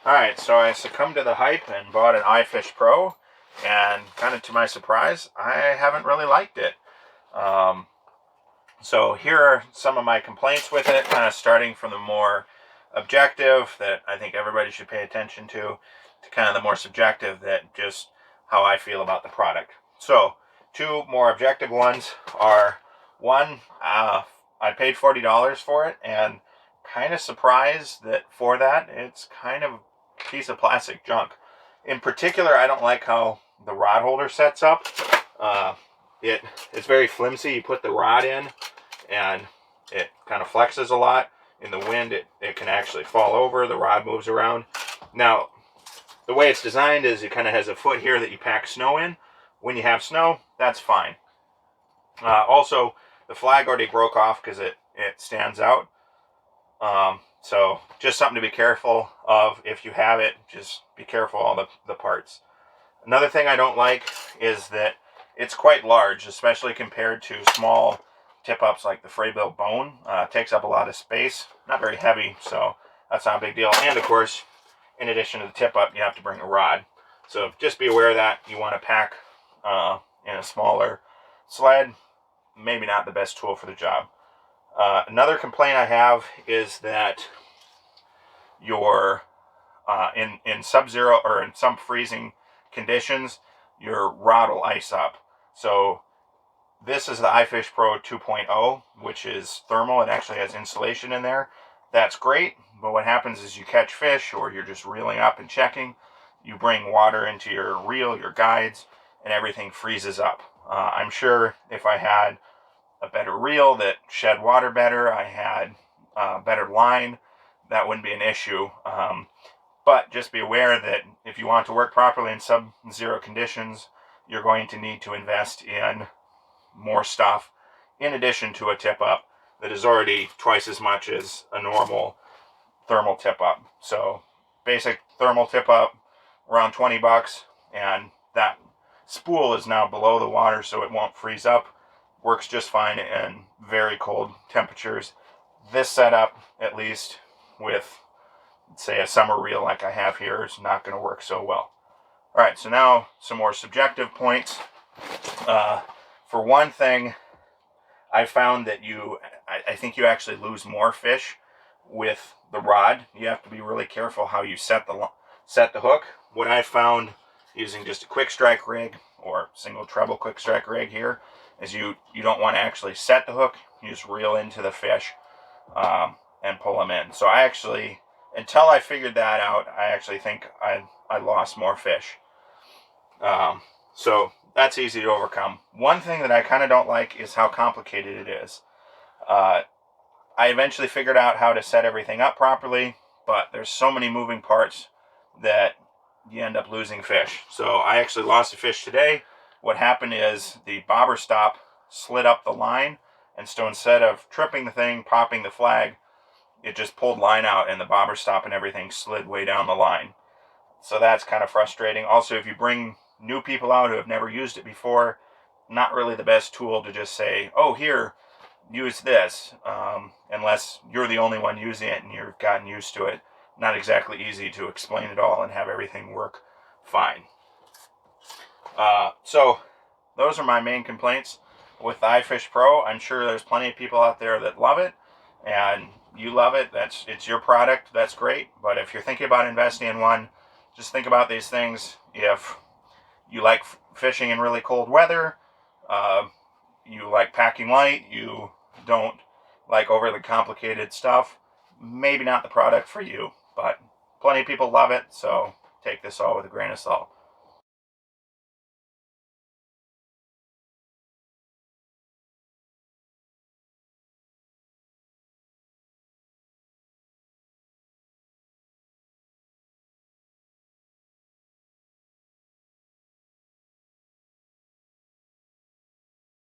Alright, so I succumbed to the hype and bought an iFish Pro, and kind of to my surprise, I haven't really liked it. Um, so here are some of my complaints with it, kind of starting from the more objective that I think everybody should pay attention to kind of the more subjective that just how I feel about the product. So, two more objective ones are, one, I paid $40 for it, and kind of surprised that for that, it's kind of a piece of plastic junk. In particular, I don't like how the rod holder sets up. It's very flimsy. You put the rod in, and it kind of flexes a lot. In the wind, it can actually fall over. The rod moves around. Now, the way it's designed is it kind of has a foot here that you pack snow in. When you have snow, that's fine. Also, the flag already broke off because it stands out. So just something to be careful of if you have it. Just be careful all the parts. Another thing I don't like is that it's quite large, especially compared to small tip-ups like the Fraybill Bone. It takes up a lot of space. Not very heavy, so that's not a big deal. And of course, in addition to the tip-up, you have to bring a rod. So just be aware of that. You want to pack in a smaller sled. Maybe not the best tool for the job. Another complaint I have is that your in sub-zero or in some freezing conditions, your rod will ice up. So this is the iFish Pro 2.0, which is thermal. It actually has insulation in there. That's great, but what happens is you catch fish or you're just reeling up and checking, you bring water into your reel, your guides, and everything freezes up. I'm sure if I had a better reel that shed water better, I had better line, that wouldn't be an issue. But just be aware that if you want to work properly in sub-zero conditions, you're going to need to invest in more stuff in addition to a tip-up that is already twice as much as a normal thermal tip-up. So basic thermal tip-up, around 20 bucks, and that spool is now below the water so it won't freeze up. Works just fine in very cold temperatures. This setup, at least with, say, a summer reel like I have here, is not going to work so well. Alright, so now some more subjective points. For one thing, I found that I think you actually lose more fish with the rod. You have to be really careful how you set the hook. What I found using just a quick strike rig or single treble quick strike rig here is you don't want to actually set the hook. You just reel into the fish and pull them in. So I actually, until I figured that out, I actually think I lost more fish. So that's easy to overcome. One thing that I kind of don't like is how complicated it is. I eventually figured out how to set everything up properly, but there's so many moving parts that you end up losing fish. So I actually lost a fish today. What happened is the bobber stop slid up the line, and so instead of tripping the thing, popping the flag, it just pulled line out and the bobber stop and everything slid way down the line. So that's kind of frustrating. Also, if you bring new people out who have never used it before, not really the best tool to just say, oh, here, use this, unless you're the only one using it and you've gotten used to it. Not exactly easy to explain it all and have everything work fine. So those are my main complaints with the iFish Pro. I'm sure there's plenty of people out there that love it, and you love it. It's your product. That's great. But if you're thinking about investing in one, just think about these things. If you like fishing in really cold weather, you like packing light, you don't like overly complicated stuff, maybe not the product for you, but plenty of people love it, so take this all with a grain of salt.